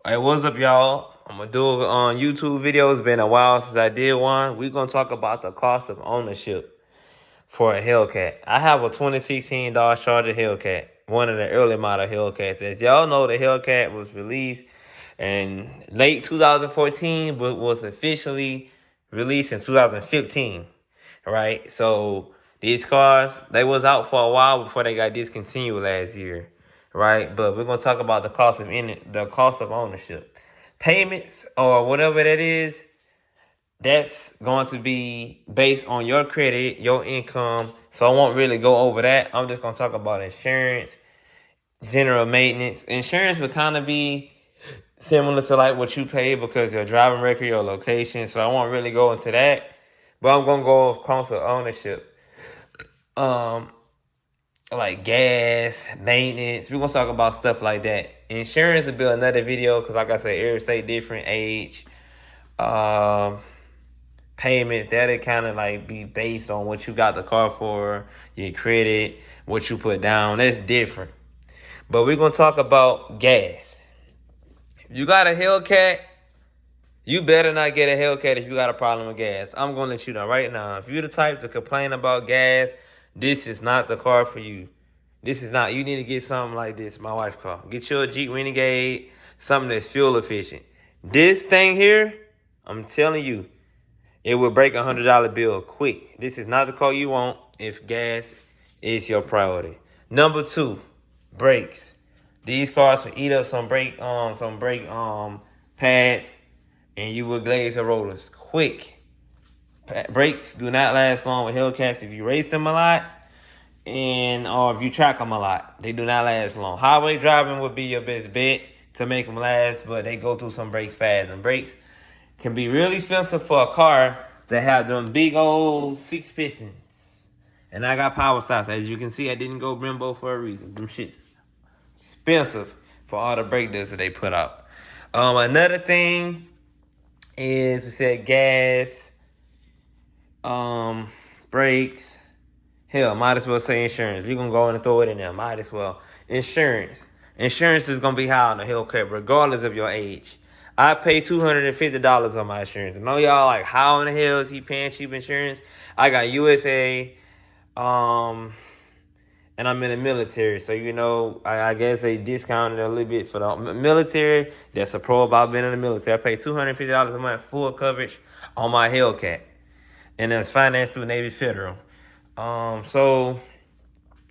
Hey, what's up, y'all? I'm gonna do a YouTube video. It's been a while since I did one. We're gonna talk about the cost of ownership for a Hellcat. I have a 2016 Dodge Charger Hellcat, one of the early model Hellcats. As y'all know, the Hellcat was released in late 2014, but was officially released in 2015. Right? So these cars, they was out for a while before they got discontinued last year. Right? But we're gonna talk about the cost of ownership. Payments or whatever that is, that's going to be based on your credit, your income. So I won't really go over that. I'm just gonna talk about insurance, general maintenance. Insurance would kind of be similar to like what you pay because your driving record, your location. So I won't really go into that. But I'm gonna go cost of ownership. Um, like gas, maintenance. We're gonna talk about stuff like that. Insurance will be another video because, like I said, every state different age. Um, Payments that'll kind of like be based on what you got the car for, your credit, what you put down. That's different. But we're gonna talk about gas. If you got a Hellcat, you better not get a Hellcat if you got a problem with gas. I'm gonna let you know right now. If you're the type to complain about gas, this is not the car for you. This is not. You need to get something like this. My wife's car. Get your Jeep Renegade, something that's fuel efficient. This thing here, I'm telling you, it will break $100 bill quick. This is not the car you want if gas is your priority. Number two, brakes. These cars will eat up some brake pads, and you will glaze the rollers quick. Brakes do not last long with Hellcats if you race them a lot or if you track them a lot. They do not last long. Highway driving would be your best bet to make them last, but they go through some brakes fast, and brakes can be really expensive for a car that have them big old 6 pistons. And I got power stops. As you can see, I didn't go Brembo for a reason. Them shit's expensive for all the brake discs that they put out. Another thing is we said gas, brakes. Hell, might as well say insurance. We're gonna go in and throw it in there. Might as well. Insurance. Insurance is gonna be high on the Hellcat, regardless of your age. I pay $250 on my insurance. I know y'all like, how in the hell is he paying cheap insurance? I got USA, and I'm in the military. So, I guess they discounted a little bit for the military. That's a pro about being in the military. I pay $250 a month full coverage on my Hellcat. And that's financed through Navy Federal. So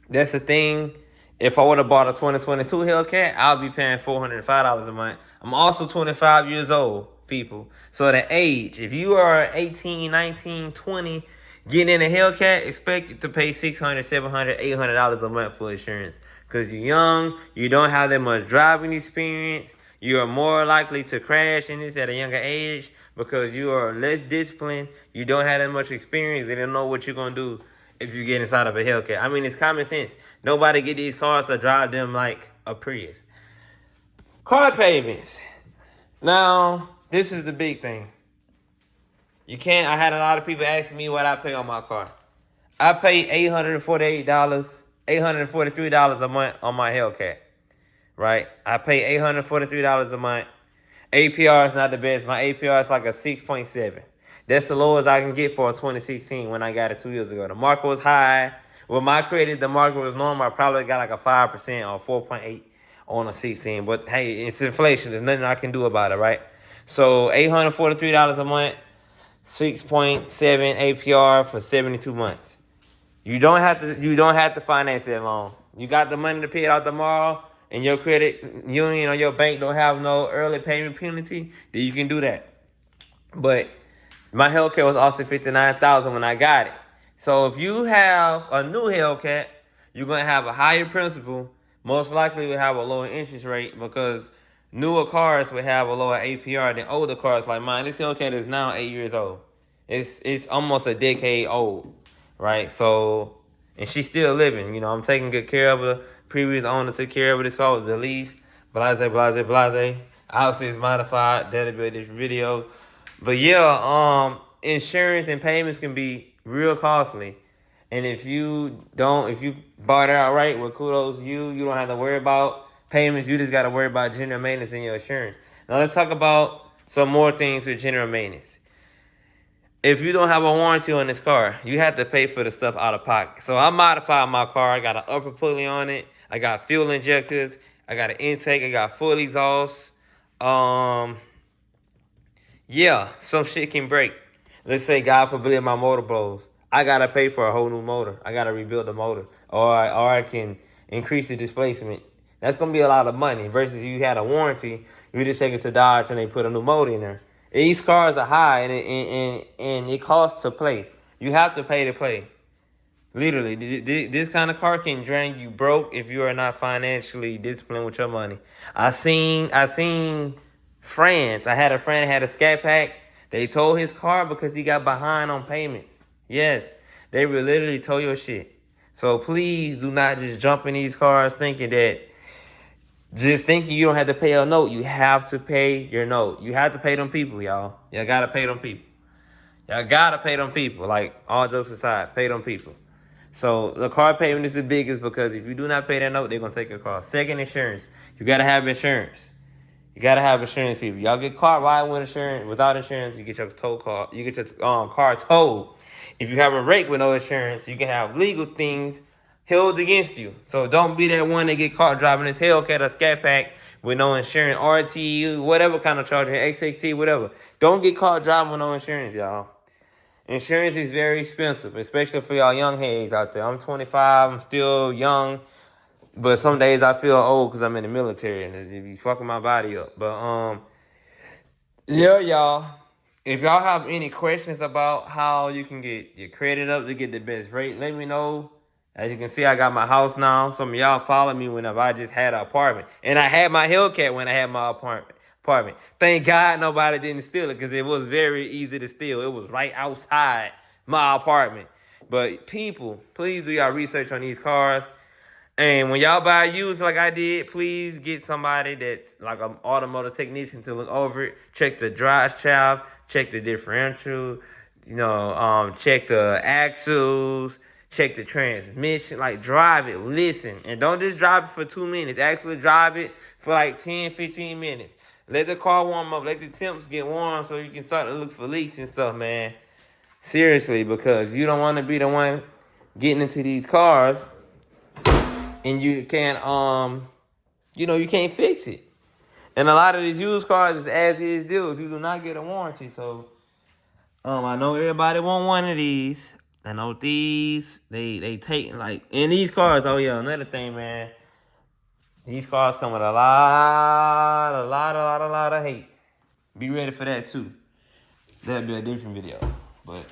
that's the thing. If I would have bought a 2022 Hellcat, I'll be paying $405 a month. I'm also 25 years old, people. So the age, if you are 18, 19, 20, getting in a Hellcat, expect to pay $600, $700, $800 a month for insurance. Because you're young, you don't have that much driving experience. You are more likely to crash in this at a younger age because you are less disciplined. You don't have that much experience. They don't know what you're going to do if you get inside of a Hellcat. I mean, it's common sense. Nobody get these cars to drive them like a Prius. Car payments. Now, this is the big thing. I had a lot of people asking me what I pay on my car. I pay $843 a month on my Hellcat. Right? I pay $843 a month. APR is not the best. My APR is like a 6.7. That's the lowest I can get for a 2016 when I got it 2 years ago. The market was high. With my credit, the market was normal. I probably got like a 5% or 4.8 on a 16. But hey, it's inflation. There's nothing I can do about it, right? So $843 a month, 6.7 APR for 72 months. You don't have to finance that long. You got the money to pay it out tomorrow, and your credit union or your bank don't have no early payment penalty, then you can do that. But my Hellcat was also $59,000 when I got it. So if you have a new Hellcat, you're gonna have a higher principal. Most likely will have a lower interest rate because newer cars will have a lower APR than older cars like mine. This Hellcat is now 8 years old. It's almost a decade old, right? So, and she's still living. I'm taking good care of her. Previous owner took care of her. This car was the lease. Blase, blase, blase. Obviously, it's modified. That'll be a different video. But yeah, insurance and payments can be real costly. And if you bought it outright, well, kudos to you. You don't have to worry about payments. You just got to worry about general maintenance and your insurance. Now let's talk about some more things with general maintenance. If you don't have a warranty on this car, you have to pay for the stuff out of pocket. So I modified my car. I got an upper pulley on it. I got fuel injectors. I got an intake. I got full exhaust. Yeah, some shit can break. Let's say, God forbid, my motor blows. I gotta pay for a whole new motor. I gotta rebuild the motor, or I can increase the displacement. That's gonna be a lot of money. Versus you had a warranty, you just take it to Dodge and they put a new motor in there. These cars are high and it costs to play. You have to pay to play. Literally, this kind of car can drain you broke if you are not financially disciplined with your money. I seen friends. I had a friend that had a Scat Pack. They towed his car because he got behind on payments. Yes, they will literally tow your shit. So please do not just jump in these cars thinking you don't have to pay a note. You have to pay your note. You have to pay them people, y'all. Y'all gotta pay them people. Y'all gotta pay them people. Like, all jokes aside, pay them people. So the car payment is the biggest because if you do not pay that note, they're gonna take your car. Second, insurance. You gotta have insurance. You gotta have insurance, people. Y'all get car ride with insurance. Without insurance, you get your tow car. You get your car towed. If you have a wreck with no insurance, you can have legal things held against you. So don't be that one that get caught driving this Hellcat or Scat Pack with no insurance, RT, whatever kind of charger, XXT, whatever. Don't get caught driving with no insurance, y'all. Insurance is very expensive, especially for y'all young heads out there. I'm 25. I'm still young. But some days I feel old because I'm in the military and it be fucking my body up. But, yeah, y'all. If y'all have any questions about how you can get your credit up to get the best rate, let me know. As you can see, I got my house now. Some of y'all follow me whenever I just had an apartment. And I had my Hellcat when I had my apartment. Thank God nobody didn't steal it because it was very easy to steal. It was right outside my apartment. But people, please do y'all research on these cars. And when y'all buy used like I did, please get somebody that's like an automotive technician to look over it. Check the drive shaft, check the differential, check the axles, check the transmission. Like, drive it, listen. And don't just drive it for 2 minutes. Actually drive it for like 10, 15 minutes. Let the car warm up. Let the temps get warm so you can start to look for leaks and stuff, man. Seriously, because you don't want to be the one getting into these cars and you can't, you can't fix it. And a lot of these used cars is as is deals. You do not get a warranty. So, I know everybody want one of these. I know these, they take, like, in these cars, oh yeah, another thing, man. These cars come with a lot of hate. Be ready for that too. That'll be a different video. But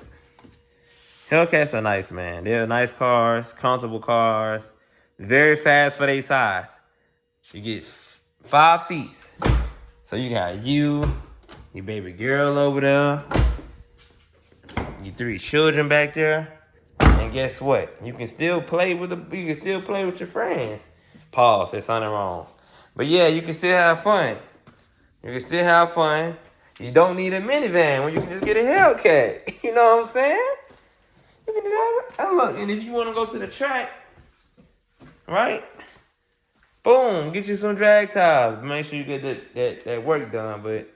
Hellcats are nice, man. They're nice cars, comfortable cars. Very fast for their size. You get 5 seats. So you got you, your baby girl over there, your 3 children back there, and guess what? You can still play with your friends. Pause. There's something wrong. But yeah, you can still have fun. You don't need a minivan when you can just get a Hellcat. You know what I'm saying? You can just have it. And look, and if you want to go to the track, right? Boom, get you some drag tires. Make sure you get that work done. But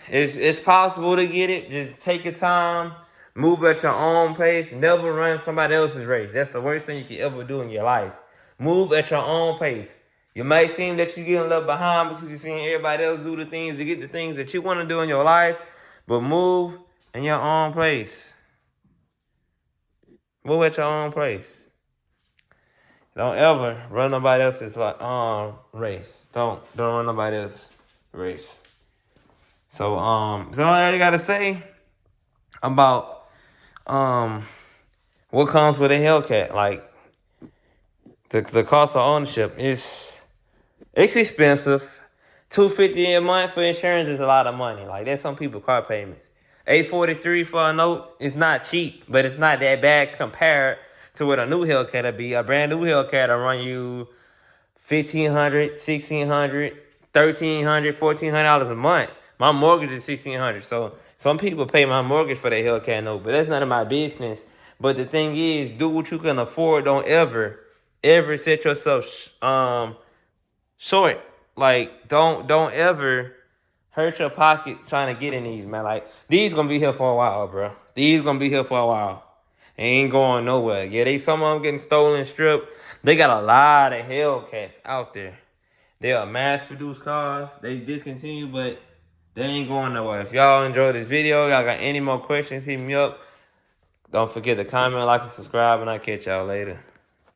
it's possible to get it. Just take your time. Move at your own pace. Never run somebody else's race. That's the worst thing you can ever do in your life. Move at your own pace. You might seem that you're getting left behind because you're seeing everybody else do the things to get the things that you want to do in your life. But move in your own place. Move at your own place. Don't ever run nobody else's race. Don't run nobody else's race. So so all I already gotta say about what comes with a Hellcat, like the cost of ownership it's expensive. $250 a month for insurance is a lot of money. Like, there's some people car payments. $843 for a note is not cheap, but it's not that bad compared to what a new Hellcat would be. A brand new Hellcat will run you $1,500, $1,600, $1,300, $1,400 a month. My mortgage is $1,600. So some people pay my mortgage for their Hellcat note, but that's none of my business. But the thing is, do what you can afford. Don't ever set yourself short. Like, don't ever hurt your pocket trying to get in these, man. Like, these gonna be here for a while, bro. These gonna be here for a while. They ain't going nowhere. Yeah, some of them getting stolen, stripped. They got a lot of Hellcats out there. They are mass-produced cars. They discontinued, but they ain't going nowhere. If y'all enjoyed this video, y'all got any more questions, hit me up. Don't forget to comment, like, and subscribe, and I'll catch y'all later.